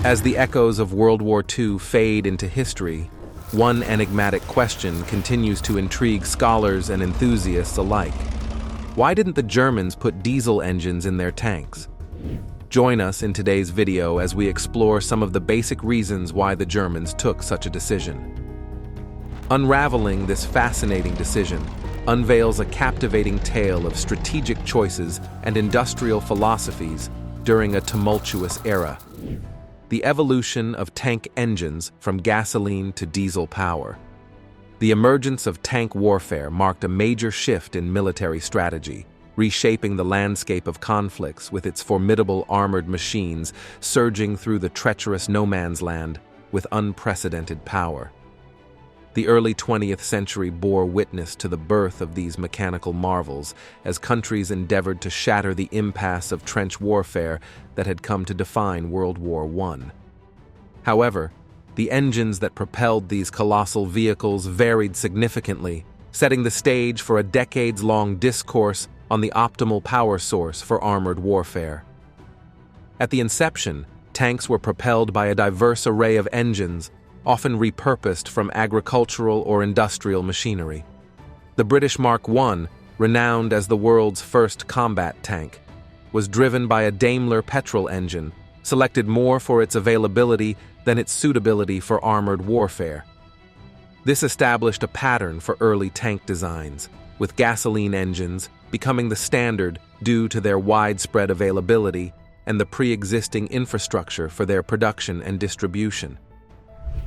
As the echoes of World War II fade into history, one enigmatic question continues to intrigue scholars and enthusiasts alike. Why didn't the Germans put diesel engines in their tanks? Join us in today's video as we explore some of the basic reasons why the Germans took such a decision. Unraveling this fascinating decision unveils a captivating tale of strategic choices and industrial philosophies during a tumultuous era. The evolution of tank engines from gasoline to diesel power. The emergence of tank warfare marked a major shift in military strategy, reshaping the landscape of conflicts with its formidable armored machines surging through the treacherous no-man's land with unprecedented power. The early 20th century bore witness to the birth of these mechanical marvels as countries endeavored to shatter the impasse of trench warfare that had come to define World War I. However, the engines that propelled these colossal vehicles varied significantly, setting the stage for a decades-long discourse on the optimal power source for armored warfare. At the inception, tanks were propelled by a diverse array of engines, often repurposed from agricultural or industrial machinery. The British Mark I, renowned as the world's first combat tank, was driven by a Daimler petrol engine, selected more for its availability than its suitability for armored warfare. This established a pattern for early tank designs, with gasoline engines becoming the standard due to their widespread availability and the pre-existing infrastructure for their production and distribution.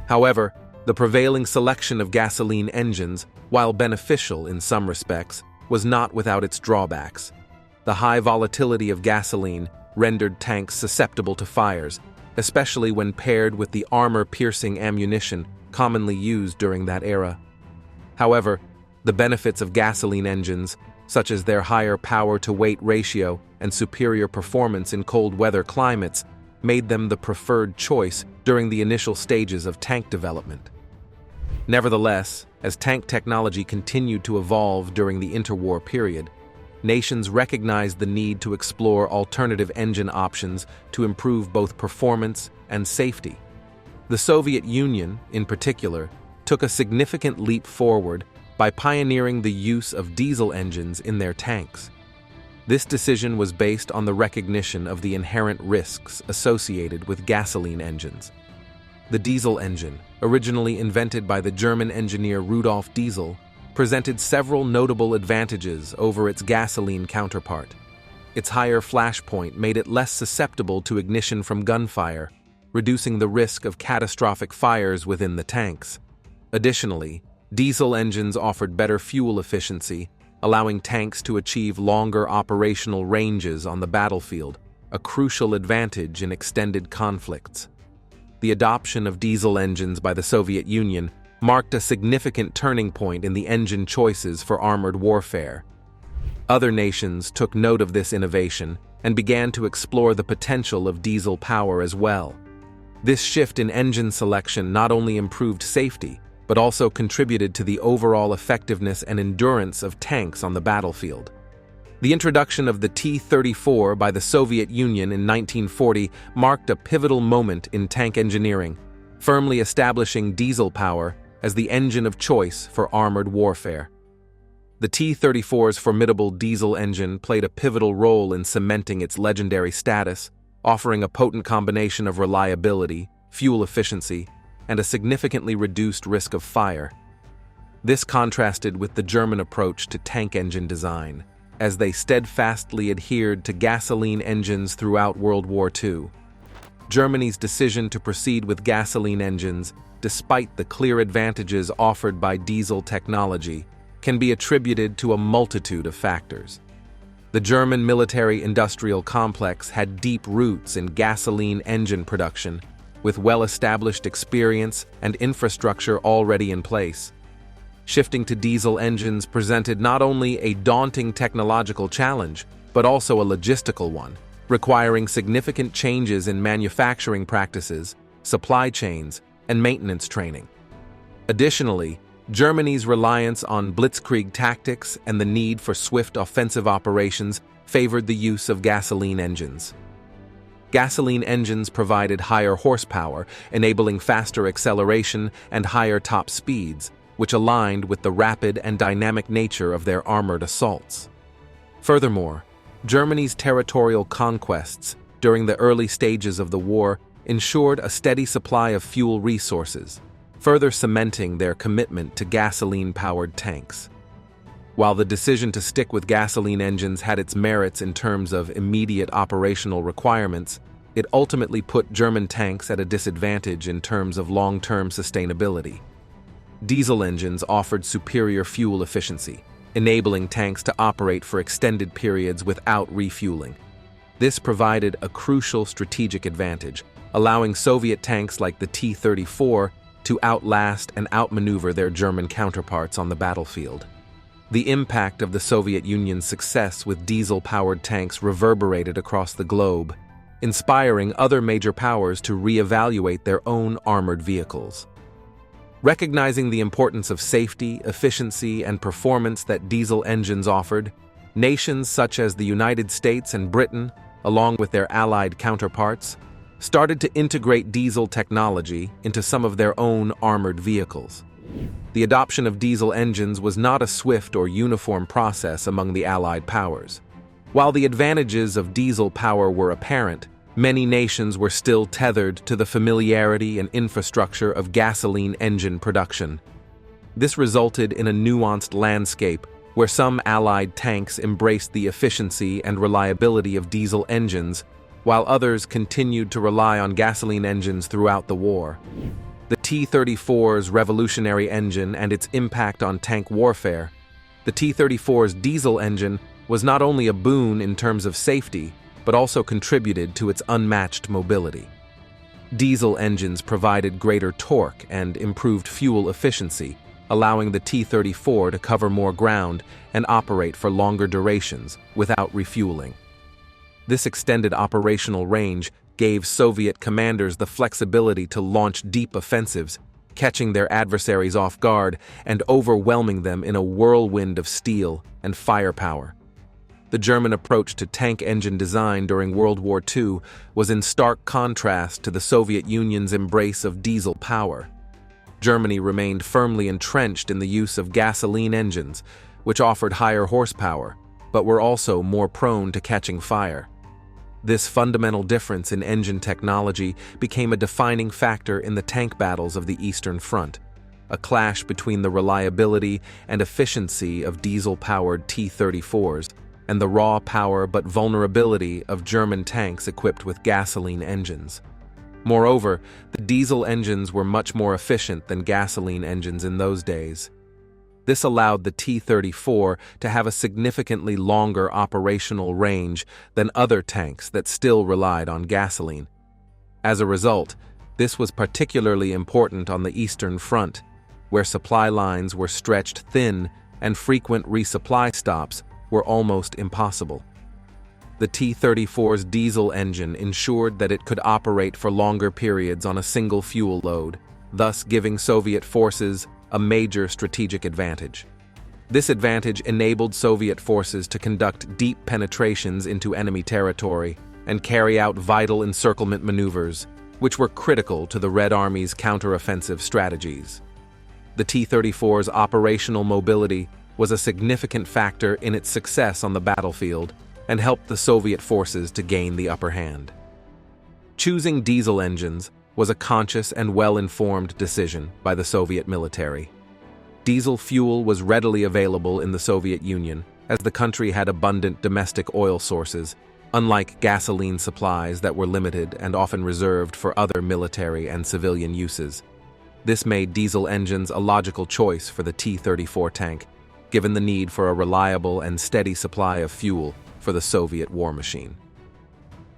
However, the prevailing selection of gasoline engines, while beneficial in some respects, was not without its drawbacks. The high volatility of gasoline rendered tanks susceptible to fires, especially when paired with the armor-piercing ammunition commonly used during that era. However, the benefits of gasoline engines, such as their higher power-to-weight ratio and superior performance in cold weather climates, made them the preferred choice during the initial stages of tank development. Nevertheless, as tank technology continued to evolve during the interwar period, nations recognized the need to explore alternative engine options to improve both performance and safety. The Soviet Union, in particular, took a significant leap forward by pioneering the use of diesel engines in their tanks. This decision was based on the recognition of the inherent risks associated with gasoline engines. The diesel engine, originally invented by the German engineer Rudolf Diesel, presented several notable advantages over its gasoline counterpart. Its higher flash point made it less susceptible to ignition from gunfire, reducing the risk of catastrophic fires within the tanks. Additionally, diesel engines offered better fuel efficiency, allowing tanks to achieve longer operational ranges on the battlefield, a crucial advantage in extended conflicts. The adoption of diesel engines by the Soviet Union marked a significant turning point in the engine choices for armored warfare. Other nations took note of this innovation and began to explore the potential of diesel power as well. This shift in engine selection not only improved safety, but also contributed to the overall effectiveness and endurance of tanks on the battlefield. The introduction of the T-34 by the Soviet Union in 1940 marked a pivotal moment in tank engineering, firmly establishing diesel power as the engine of choice for armored warfare. The T-34's formidable diesel engine played a pivotal role in cementing its legendary status, offering a potent combination of reliability, fuel efficiency, and a significantly reduced risk of fire. This contrasted with the German approach to tank engine design, as they steadfastly adhered to gasoline engines throughout World War II. Germany's decision to proceed with gasoline engines, despite the clear advantages offered by diesel technology, can be attributed to a multitude of factors. The German military-industrial complex had deep roots in gasoline engine production, with well-established experience and infrastructure already in place. Shifting to diesel engines presented not only a daunting technological challenge, but also a logistical one, requiring significant changes in manufacturing practices, supply chains, and maintenance training. Additionally, Germany's reliance on blitzkrieg tactics and the need for swift offensive operations favored the use of gasoline engines. Gasoline engines provided higher horsepower, enabling faster acceleration and higher top speeds, which aligned with the rapid and dynamic nature of their armored assaults. Furthermore, Germany's territorial conquests during the early stages of the war ensured a steady supply of fuel resources, further cementing their commitment to gasoline-powered tanks. While the decision to stick with gasoline engines had its merits in terms of immediate operational requirements, it ultimately put German tanks at a disadvantage in terms of long-term sustainability. Diesel engines offered superior fuel efficiency, enabling tanks to operate for extended periods without refueling. This provided a crucial strategic advantage, allowing Soviet tanks like the T-34 to outlast and outmaneuver their German counterparts on the battlefield. The impact of the Soviet Union's success with diesel-powered tanks reverberated across the globe, inspiring other major powers to reevaluate their own armored vehicles. Recognizing the importance of safety, efficiency, and performance that diesel engines offered, nations such as the United States and Britain, along with their allied counterparts, started to integrate diesel technology into some of their own armored vehicles. The adoption of diesel engines was not a swift or uniform process among the Allied powers. While the advantages of diesel power were apparent, many nations were still tethered to the familiarity and infrastructure of gasoline engine production. This resulted in a nuanced landscape where some Allied tanks embraced the efficiency and reliability of diesel engines, while others continued to rely on gasoline engines throughout the war. The T-34's revolutionary engine and its impact on tank warfare. The T-34's diesel engine was not only a boon in terms of safety, but also contributed to its unmatched mobility. Diesel engines provided greater torque and improved fuel efficiency, allowing the T-34 to cover more ground and operate for longer durations without refueling. This extended operational range gave Soviet commanders the flexibility to launch deep offensives, catching their adversaries off guard and overwhelming them in a whirlwind of steel and firepower. The German approach to tank engine design during World War II was in stark contrast to the Soviet Union's embrace of diesel power. Germany remained firmly entrenched in the use of gasoline engines, which offered higher horsepower, but were also more prone to catching fire. This fundamental difference in engine technology became a defining factor in the tank battles of the Eastern Front, a clash between the reliability and efficiency of diesel-powered T-34s and the raw power but vulnerability of German tanks equipped with gasoline engines. Moreover, the diesel engines were much more efficient than gasoline engines in those days. This allowed the T-34 to have a significantly longer operational range than other tanks that still relied on gasoline. As a result, this was particularly important on the Eastern Front, where supply lines were stretched thin and frequent resupply stops were almost impossible. The T-34's diesel engine ensured that it could operate for longer periods on a single fuel load, thus giving Soviet forces a major strategic advantage. This advantage enabled Soviet forces to conduct deep penetrations into enemy territory and carry out vital encirclement maneuvers, which were critical to the Red Army's counteroffensive strategies. The T-34's operational mobility was a significant factor in its success on the battlefield and helped the Soviet forces to gain the upper hand. Choosing diesel engines was a conscious and well-informed decision by the Soviet military. Diesel fuel was readily available in the Soviet Union, as the country had abundant domestic oil sources, unlike gasoline supplies that were limited and often reserved for other military and civilian uses. This made diesel engines a logical choice for the T-34 tank, given the need for a reliable and steady supply of fuel for the Soviet war machine.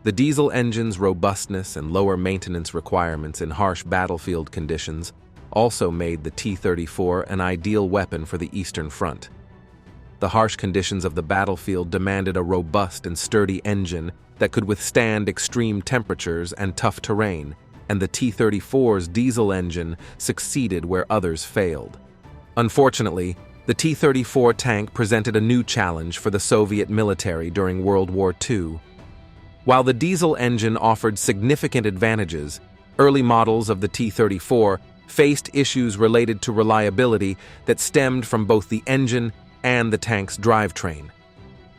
The diesel engine's robustness and lower maintenance requirements in harsh battlefield conditions also made the T-34 an ideal weapon for the Eastern Front. The harsh conditions of the battlefield demanded a robust and sturdy engine that could withstand extreme temperatures and tough terrain, and the T-34's diesel engine succeeded where others failed. Unfortunately, the T-34 tank presented a new challenge for the Soviet military during World War II. While the diesel engine offered significant advantages, early models of the T-34 faced issues related to reliability that stemmed from both the engine and the tank's drivetrain.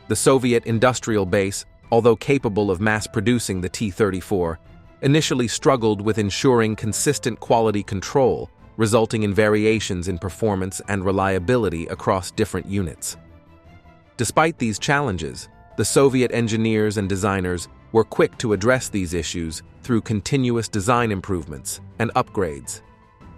The Soviet industrial base, although capable of mass-producing the T-34, initially struggled with ensuring consistent quality control, resulting in variations in performance and reliability across different units. Despite these challenges, the Soviet engineers and designers were quick to address these issues through continuous design improvements and upgrades.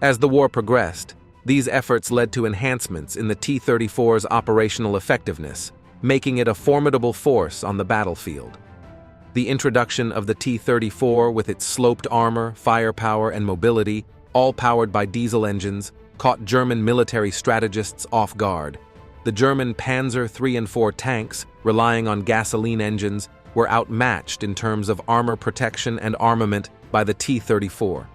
As the war progressed, these efforts led to enhancements in the T-34's operational effectiveness, making it a formidable force on the battlefield. The introduction of the T-34 with its sloped armor, firepower, and mobility, all powered by diesel engines, caught German military strategists off guard. The German Panzer III and IV tanks, relying on gasoline engines, were outmatched in terms of armor protection and armament by the T-34.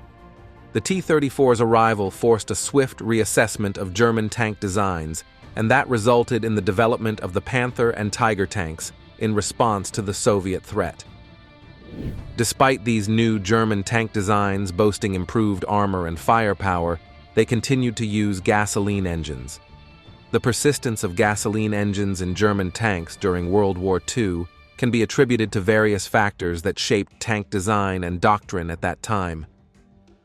The T-34's arrival forced a swift reassessment of German tank designs, and that resulted in the development of the Panther and Tiger tanks in response to the Soviet threat. Despite these new German tank designs boasting improved armor and firepower, they continued to use gasoline engines. The persistence of gasoline engines in German tanks during World War II can be attributed to various factors that shaped tank design and doctrine at that time.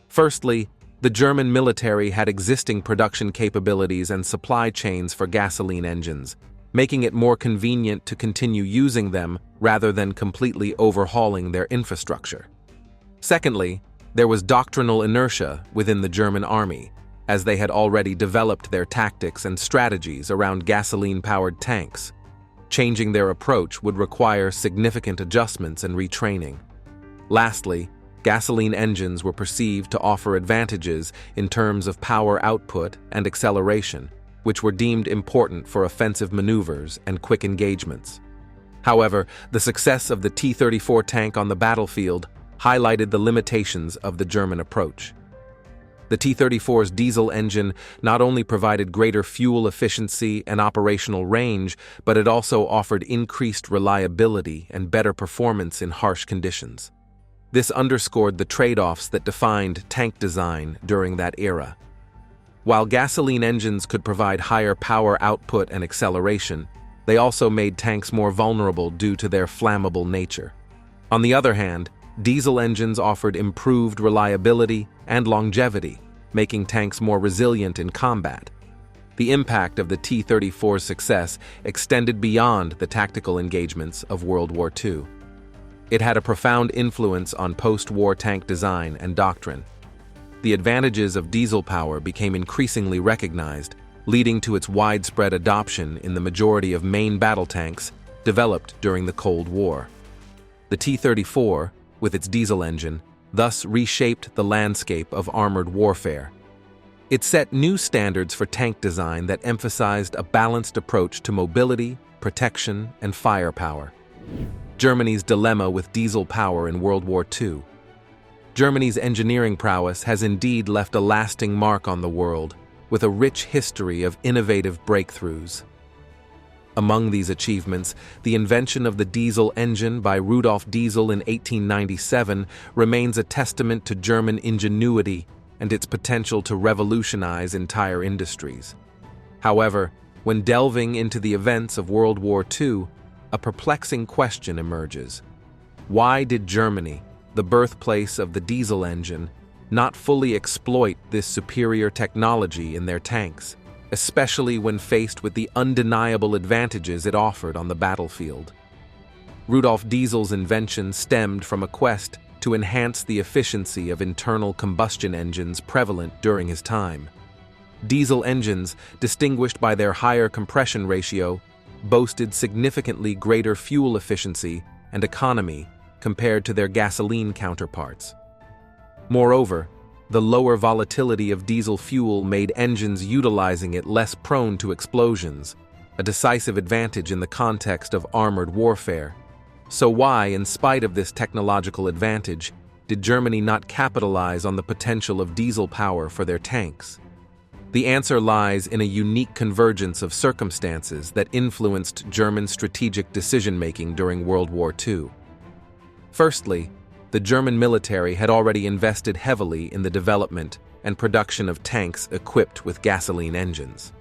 Firstly, the German military had existing production capabilities and supply chains for gasoline engines, making it more convenient to continue using them rather than completely overhauling their infrastructure. Secondly, there was doctrinal inertia within the German army, as they had already developed their tactics and strategies around gasoline-powered tanks. Changing their approach would require significant adjustments and retraining. Lastly, gasoline engines were perceived to offer advantages in terms of power output and acceleration, which were deemed important for offensive maneuvers and quick engagements. However, the success of the T-34 tank on the battlefield highlighted the limitations of the German approach. The T-34's diesel engine not only provided greater fuel efficiency and operational range, but it also offered increased reliability and better performance in harsh conditions. This underscored the trade-offs that defined tank design during that era. While gasoline engines could provide higher power output and acceleration, they also made tanks more vulnerable due to their flammable nature. On the other hand, diesel engines offered improved reliability and longevity, making tanks more resilient in combat. The impact of the T-34's success extended beyond the tactical engagements of World War II. It had a profound influence on post-war tank design and doctrine. The advantages of diesel power became increasingly recognized, leading to its widespread adoption in the majority of main battle tanks developed during the Cold War. The T-34, with its diesel engine, thus reshaped the landscape of armored warfare. It set new standards for tank design that emphasized a balanced approach to mobility, protection, and firepower. Germany's dilemma with diesel power in World War II. Germany's engineering prowess has indeed left a lasting mark on the world, with a rich history of innovative breakthroughs. Among these achievements, the invention of the diesel engine by Rudolf Diesel in 1897 remains a testament to German ingenuity and its potential to revolutionize entire industries. However, when delving into the events of World War II, a perplexing question emerges. Why did Germany, the birthplace of the diesel engine, not fully exploit this superior technology in their tanks, especially when faced with the undeniable advantages it offered on the battlefield? Rudolf Diesel's invention stemmed from a quest to enhance the efficiency of internal combustion engines prevalent during his time. Diesel engines, distinguished by their higher compression ratio, boasted significantly greater fuel efficiency and economy compared to their gasoline counterparts. Moreover, the lower volatility of diesel fuel made engines utilizing it less prone to explosions, a decisive advantage in the context of armored warfare. So why, in spite of this technological advantage, did Germany not capitalize on the potential of diesel power for their tanks? The answer lies in a unique convergence of circumstances that influenced German strategic decision-making during World War II. Firstly, the German military had already invested heavily in the development and production of tanks equipped with gasoline engines.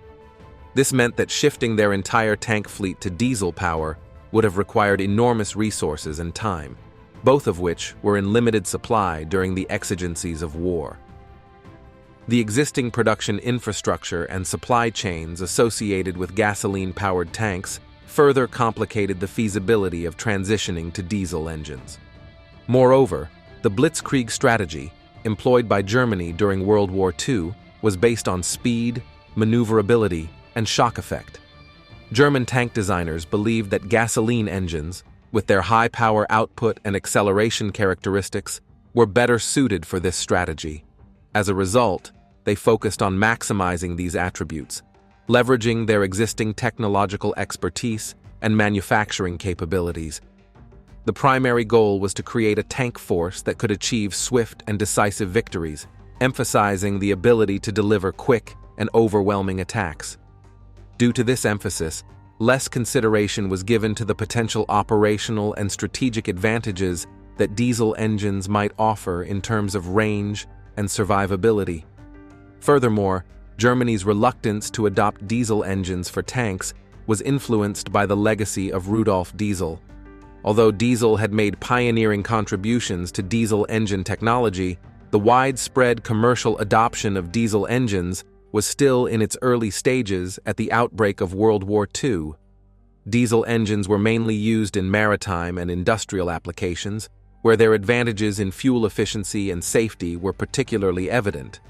This meant that shifting their entire tank fleet to diesel power would have required enormous resources and time, both of which were in limited supply during the exigencies of war. The existing production infrastructure and supply chains associated with gasoline-powered tanks further complicated the feasibility of transitioning to diesel engines. Moreover, the Blitzkrieg strategy, employed by Germany during World War II, was based on speed, maneuverability, and shock effect. German tank designers believed that gasoline engines, with their high power output and acceleration characteristics, were better suited for this strategy. As a result, they focused on maximizing these attributes, leveraging their existing technological expertise and manufacturing capabilities. The primary goal was to create a tank force that could achieve swift and decisive victories, emphasizing the ability to deliver quick and overwhelming attacks. Due to this emphasis, less consideration was given to the potential operational and strategic advantages that diesel engines might offer in terms of range and survivability. Furthermore, Germany's reluctance to adopt diesel engines for tanks was influenced by the legacy of Rudolf Diesel. Although diesel had made pioneering contributions to diesel engine technology, the widespread commercial adoption of diesel engines was still in its early stages at the outbreak of World War II. Diesel engines were mainly used in maritime and industrial applications, where their advantages in fuel efficiency and safety were particularly evident.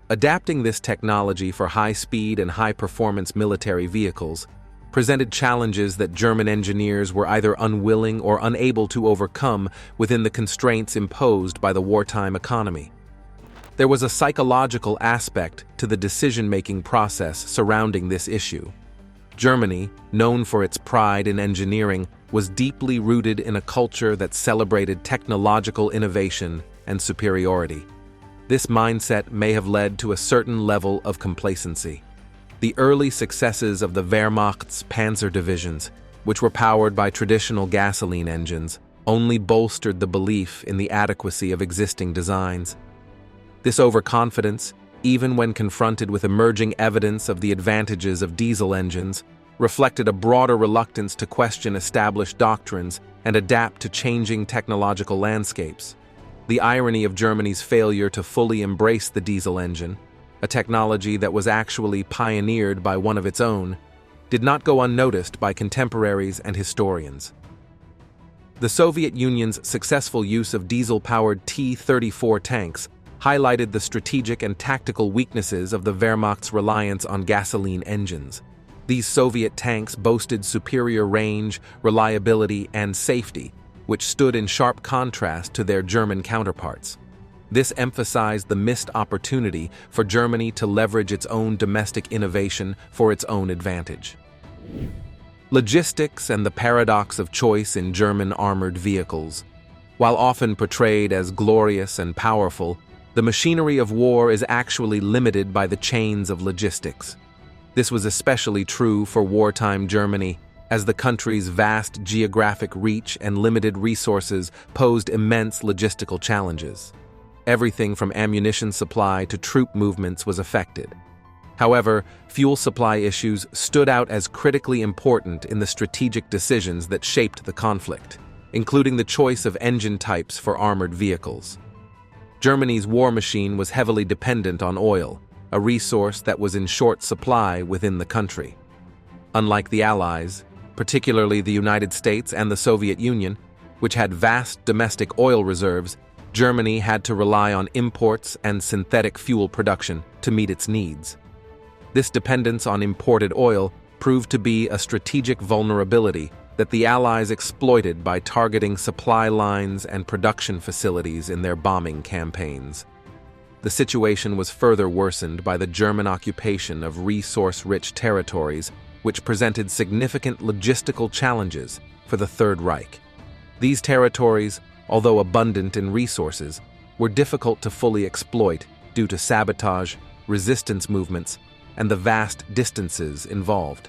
Adapting this technology for high-speed and high-performance military vehicles presented challenges that German engineers were either unwilling or unable to overcome within the constraints imposed by the wartime economy. There was a psychological aspect to the decision-making process surrounding this issue. Germany, known for its pride in engineering, was deeply rooted in a culture that celebrated technological innovation and superiority. This mindset may have led to a certain level of complacency. The early successes of the Wehrmacht's panzer divisions, which were powered by traditional gasoline engines, only bolstered the belief in the adequacy of existing designs. This overconfidence, even when confronted with emerging evidence of the advantages of diesel engines, reflected a broader reluctance to question established doctrines and adapt to changing technological landscapes. The irony of Germany's failure to fully embrace the diesel engine, a technology that was actually pioneered by one of its own, did not go unnoticed by contemporaries and historians. The Soviet Union's successful use of diesel-powered T-34 tanks highlighted the strategic and tactical weaknesses of the Wehrmacht's reliance on gasoline engines. These Soviet tanks boasted superior range, reliability, and safety, which stood in sharp contrast to their German counterparts. This emphasized the missed opportunity for Germany to leverage its own domestic innovation for its own advantage. Logistics and the paradox of choice in German armored vehicles. While often portrayed as glorious and powerful, the machinery of war is actually limited by the chains of logistics. This was especially true for wartime Germany, as the country's vast geographic reach and limited resources posed immense logistical challenges. Everything from ammunition supply to troop movements was affected. However, fuel supply issues stood out as critically important in the strategic decisions that shaped the conflict, including the choice of engine types for armored vehicles. Germany's war machine was heavily dependent on oil, a resource that was in short supply within the country. Unlike the Allies, particularly the United States and the Soviet Union, which had vast domestic oil reserves, Germany had to rely on imports and synthetic fuel production to meet its needs. This dependence on imported oil proved to be a strategic vulnerability that the Allies exploited by targeting supply lines and production facilities in their bombing campaigns. The situation was further worsened by the German occupation of resource-rich territories, which presented significant logistical challenges for the Third Reich. These territories, although abundant in resources, were difficult to fully exploit due to sabotage, resistance movements, and the vast distances involved.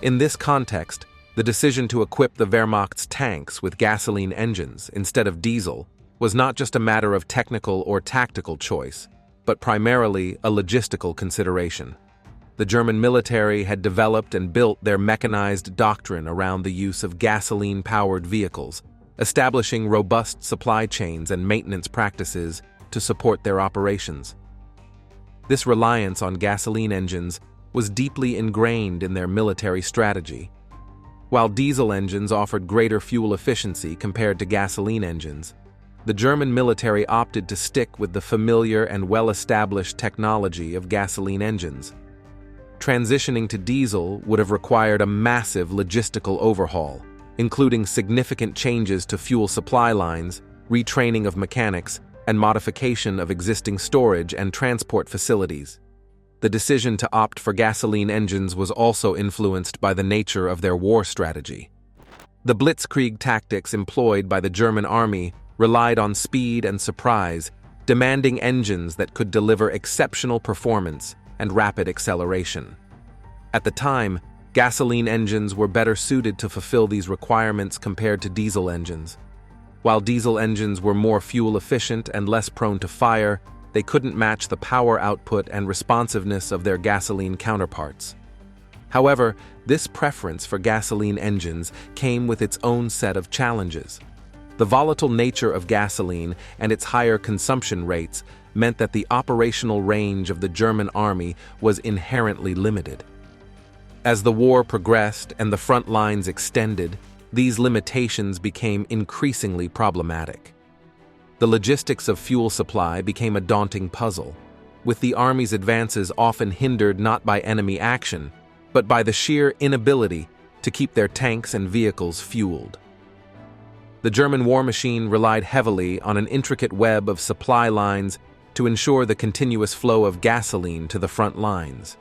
In this context, The decision to equip the Wehrmacht's tanks with gasoline engines instead of diesel was not just a matter of technical or tactical choice, but primarily a logistical consideration. The German military had developed and built their mechanized doctrine around the use of gasoline-powered vehicles, establishing robust supply chains and maintenance practices to support their operations. This reliance on gasoline engines was deeply ingrained in their military strategy. While diesel engines offered greater fuel efficiency compared to gasoline engines, the German military opted to stick with the familiar and well-established technology of gasoline engines. Transitioning to diesel would have required a massive logistical overhaul, including significant changes to fuel supply lines, retraining of mechanics, and modification of existing storage and transport facilities. The decision to opt for gasoline engines was also influenced by the nature of their war strategy. The blitzkrieg tactics employed by the German army relied on speed and surprise, demanding engines that could deliver exceptional performance and rapid acceleration. At the time, gasoline engines were better suited to fulfill these requirements compared to diesel engines. While diesel engines were more fuel efficient and less prone to fire, they couldn't match the power output and responsiveness of their gasoline counterparts. However, this preference for gasoline engines came with its own set of challenges. The volatile nature of gasoline and its higher consumption rates meant that the operational range of the German army was inherently limited. As the war progressed and the front lines extended, these limitations became increasingly problematic. The logistics of fuel supply became a daunting puzzle, with the army's advances often hindered not by enemy action, but by the sheer inability to keep their tanks and vehicles fueled. The German war machine relied heavily on an intricate web of supply lines to ensure the continuous flow of gasoline to the front lines.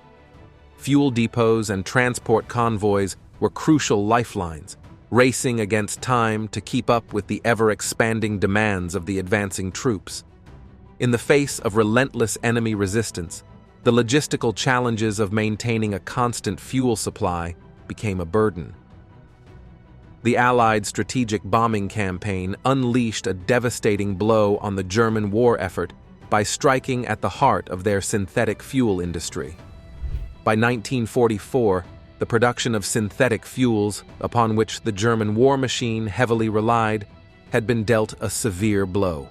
Fuel depots and transport convoys were crucial lifelines, racing against time to keep up with the ever-expanding demands of the advancing troops. In the face of relentless enemy resistance, the logistical challenges of maintaining a constant fuel supply became a burden. The Allied strategic bombing campaign unleashed a devastating blow on the German war effort by striking at the heart of their synthetic fuel industry. By 1944, the production of synthetic fuels, upon which the German war machine heavily relied, had been dealt a severe blow.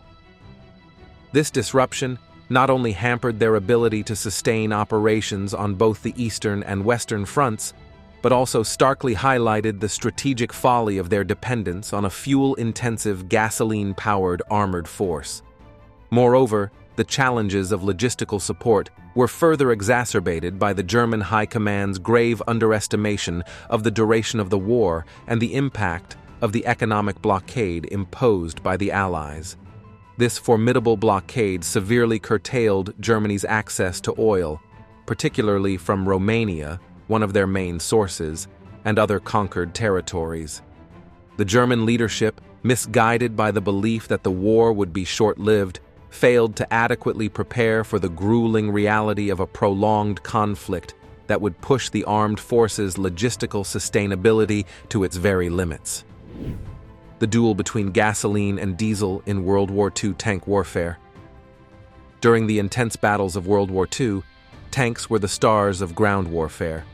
This disruption not only hampered their ability to sustain operations on both the eastern and western fronts, but also starkly highlighted the strategic folly of their dependence on a fuel-intensive gasoline-powered armored force. Moreover, the challenges of logistical support were further exacerbated by the German High Command's grave underestimation of the duration of the war and the impact of the economic blockade imposed by the Allies. This formidable blockade severely curtailed Germany's access to oil, particularly from Romania, one of their main sources, and other conquered territories. The German leadership, misguided by the belief that the war would be short-lived, failed to adequately prepare for the grueling reality of a prolonged conflict that would push the armed forces' logistical sustainability to its very limits. The duel between gasoline and diesel in World War II tank warfare. During the intense battles of World War II, tanks were the stars of ground warfare.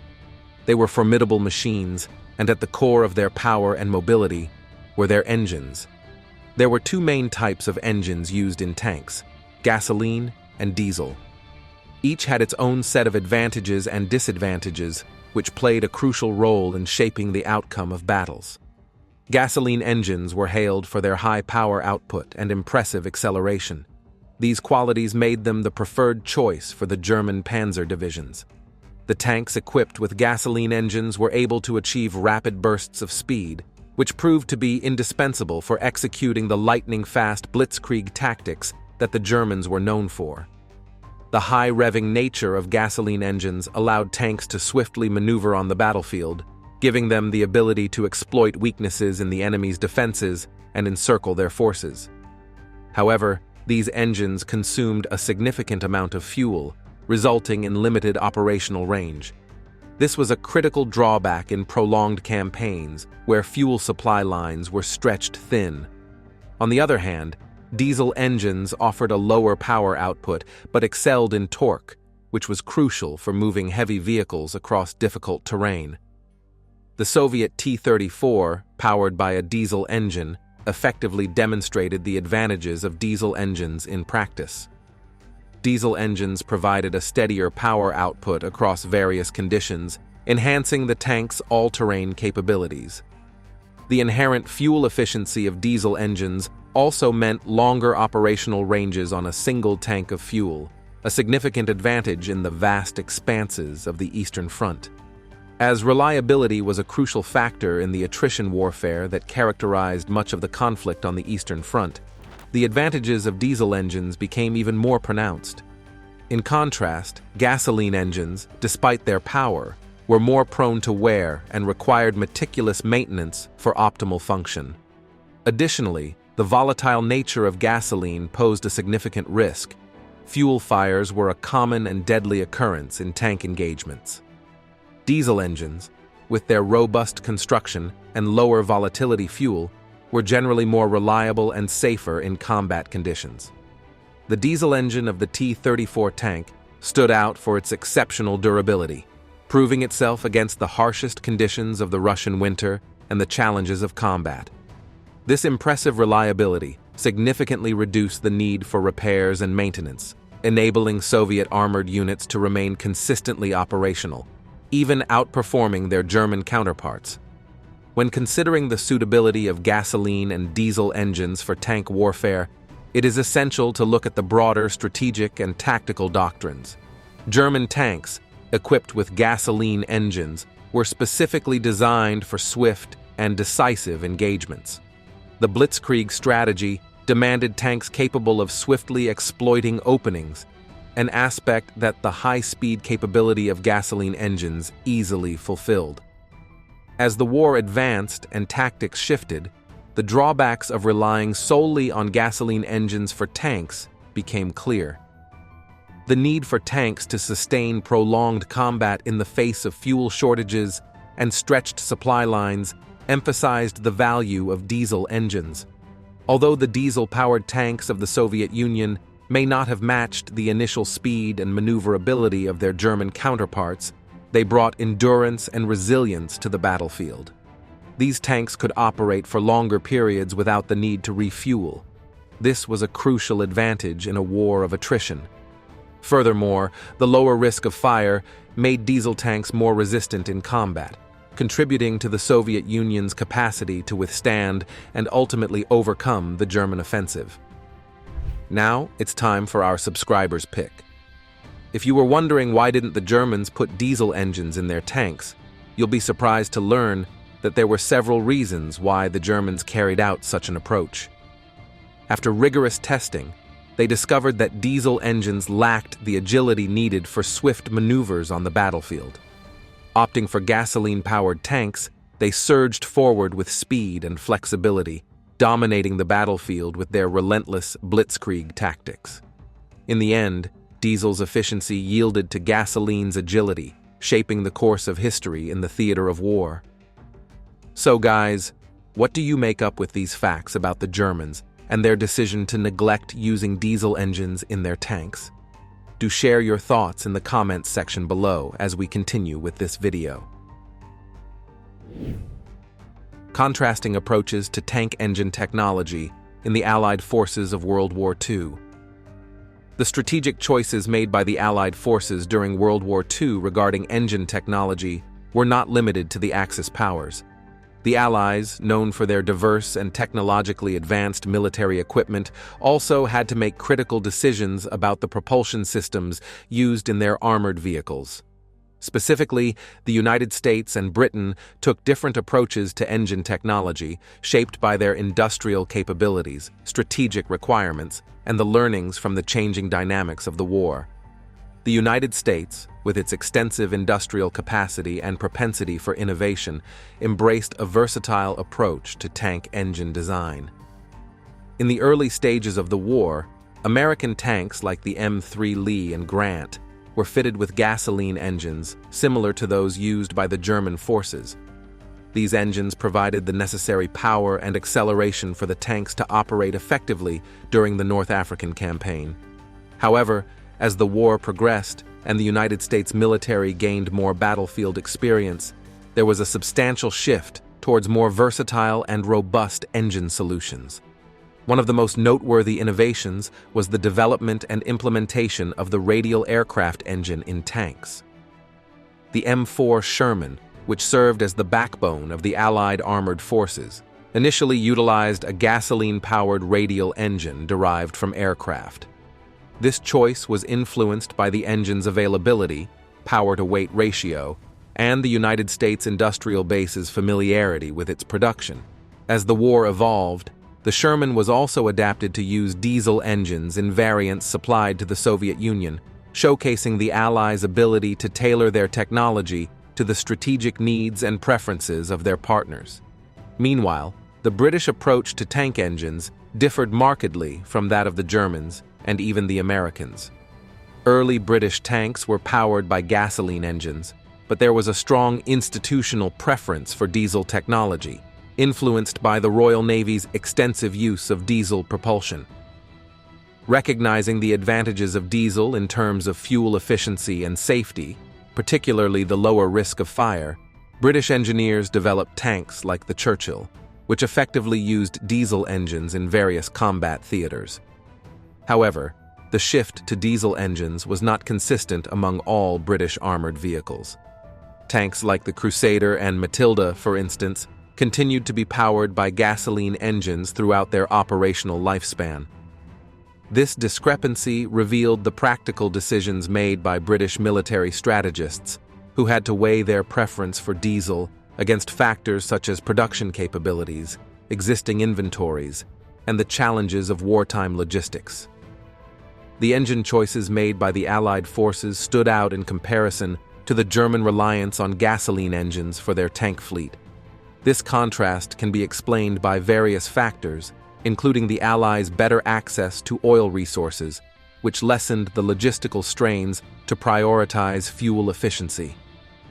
They were formidable machines, and at the core of their power and mobility were their engines. There were two main types of engines used in tanks: gasoline and diesel. Each had its own set of advantages and disadvantages, which played a crucial role in shaping the outcome of battles. Gasoline engines were hailed for their high power output and impressive acceleration. These qualities made them the preferred choice for the German panzer divisions. The tanks equipped with gasoline engines were able to achieve rapid bursts of speed, which proved to be indispensable for executing the lightning-fast blitzkrieg tactics that the Germans were known for. The high-revving nature of gasoline engines allowed tanks to swiftly maneuver on the battlefield, giving them the ability to exploit weaknesses in the enemy's defenses and encircle their forces. However, these engines consumed a significant amount of fuel, resulting in limited operational range. This was a critical drawback in prolonged campaigns where fuel supply lines were stretched thin. On the other hand, diesel engines offered a lower power output but excelled in torque, which was crucial for moving heavy vehicles across difficult terrain. The Soviet T-34, powered by a diesel engine, effectively demonstrated the advantages of diesel engines in practice. Diesel engines provided a steadier power output across various conditions, enhancing the tank's all-terrain capabilities. The inherent fuel efficiency of diesel engines also meant longer operational ranges on a single tank of fuel, a significant advantage in the vast expanses of the Eastern Front. As reliability was a crucial factor in the attrition warfare that characterized much of the conflict on the Eastern Front, the advantages of diesel engines became even more pronounced. In contrast, gasoline engines, despite their power, were more prone to wear and required meticulous maintenance for optimal function. Additionally, the volatile nature of gasoline posed a significant risk. Fuel fires were a common and deadly occurrence in tank engagements. Diesel engines, with their robust construction and lower volatility fuel, were generally more reliable and safer in combat conditions. The diesel engine of the T-34 tank stood out for its exceptional durability, proving itself against the harshest conditions of the Russian winter and the challenges of combat. This impressive reliability significantly reduced the need for repairs and maintenance, enabling Soviet armored units to remain consistently operational, even outperforming their German counterparts. When considering the suitability of gasoline and diesel engines for tank warfare, it is essential to look at the broader strategic and tactical doctrines. German tanks, equipped with gasoline engines, were specifically designed for swift and decisive engagements. The blitzkrieg strategy demanded tanks capable of swiftly exploiting openings, an aspect that the high-speed capability of gasoline engines easily fulfilled. As the war advanced and tactics shifted, the drawbacks of relying solely on gasoline engines for tanks became clear. The need for tanks to sustain prolonged combat in the face of fuel shortages and stretched supply lines emphasized the value of diesel engines. Although the diesel-powered tanks of the Soviet Union may not have matched the initial speed and maneuverability of their German counterparts, they brought endurance and resilience to the battlefield. These tanks could operate for longer periods without the need to refuel. This was a crucial advantage in a war of attrition. Furthermore, the lower risk of fire made diesel tanks more resistant in combat, contributing to the Soviet Union's capacity to withstand and ultimately overcome the German offensive. Now, it's time for our subscribers' pick. If you were wondering why didn't the Germans put diesel engines in their tanks, you'll be surprised to learn that there were several reasons why the Germans carried out such an approach. After rigorous testing, they discovered that diesel engines lacked the agility needed for swift maneuvers on the battlefield. Opting for gasoline-powered tanks, they surged forward with speed and flexibility, dominating the battlefield with their relentless blitzkrieg tactics. In the end, diesel's efficiency yielded to gasoline's agility, shaping the course of history in the theater of war. So guys, what do you make up with these facts about the Germans and their decision to neglect using diesel engines in their tanks? Do share your thoughts in the comments section below as we continue with this video. Contrasting approaches to tank engine technology in the Allied forces of World War II. The strategic choices made by the Allied forces during World War II regarding engine technology were not limited to the Axis powers. The Allies, known for their diverse and technologically advanced military equipment, also had to make critical decisions about the propulsion systems used in their armored vehicles. Specifically, the United States and Britain took different approaches to engine technology, shaped by their industrial capabilities, strategic requirements, and the learnings from the changing dynamics of the war. The United States, with its extensive industrial capacity and propensity for innovation, embraced a versatile approach to tank engine design. In the early stages of the war, American tanks like the M3 Lee and Grant were fitted with gasoline engines, similar to those used by the German forces. These engines provided the necessary power and acceleration for the tanks to operate effectively during the North African campaign. However, as the war progressed and the United States military gained more battlefield experience, there was a substantial shift towards more versatile and robust engine solutions. One of the most noteworthy innovations was the development and implementation of the radial aircraft engine in tanks. The M4 Sherman, which served as the backbone of the Allied armored forces, initially utilized a gasoline-powered radial engine derived from aircraft. This choice was influenced by the engine's availability, power-to-weight ratio, and the United States industrial base's familiarity with its production. As the war evolved, the Sherman was also adapted to use diesel engines in variants supplied to the Soviet Union, showcasing the Allies' ability to tailor their technology to the strategic needs and preferences of their partners. Meanwhile, the British approach to tank engines differed markedly from that of the Germans and even the Americans. Early British tanks were powered by gasoline engines, but there was a strong institutional preference for diesel technology, influenced by the Royal Navy's extensive use of diesel propulsion. Recognizing the advantages of diesel in terms of fuel efficiency and safety, particularly the lower risk of fire, British engineers developed tanks like the Churchill, which effectively used diesel engines in various combat theaters. However, the shift to diesel engines was not consistent among all British armored vehicles. Tanks like the Crusader and Matilda, for instance, continued to be powered by gasoline engines throughout their operational lifespan. This discrepancy revealed the practical decisions made by British military strategists, who had to weigh their preference for diesel against factors such as production capabilities, existing inventories, and the challenges of wartime logistics. The engine choices made by the Allied forces stood out in comparison to the German reliance on gasoline engines for their tank fleet. This contrast can be explained by various factors, including the Allies' better access to oil resources, which lessened the logistical strains to prioritize fuel efficiency.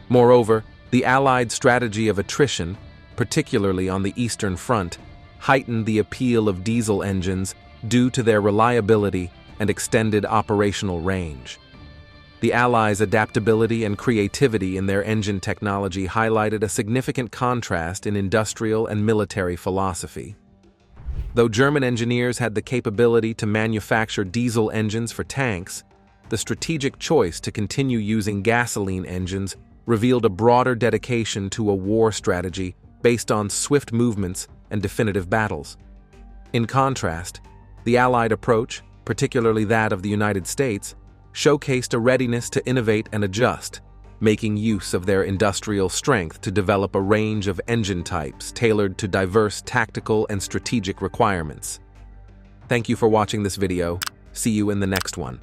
Moreover, the Allied strategy of attrition, particularly on the Eastern Front, heightened the appeal of diesel engines due to their reliability and extended operational range. The Allies' adaptability and creativity in their engine technology highlighted a significant contrast in industrial and military philosophy. Though German engineers had the capability to manufacture diesel engines for tanks, the strategic choice to continue using gasoline engines revealed a broader dedication to a war strategy based on swift movements and definitive battles. In contrast, the Allied approach, particularly that of the United States, showcased a readiness to innovate and adjust, making use of their industrial strength to develop a range of engine types tailored to diverse tactical and strategic requirements. Thank you for watching this video. See you in the next one.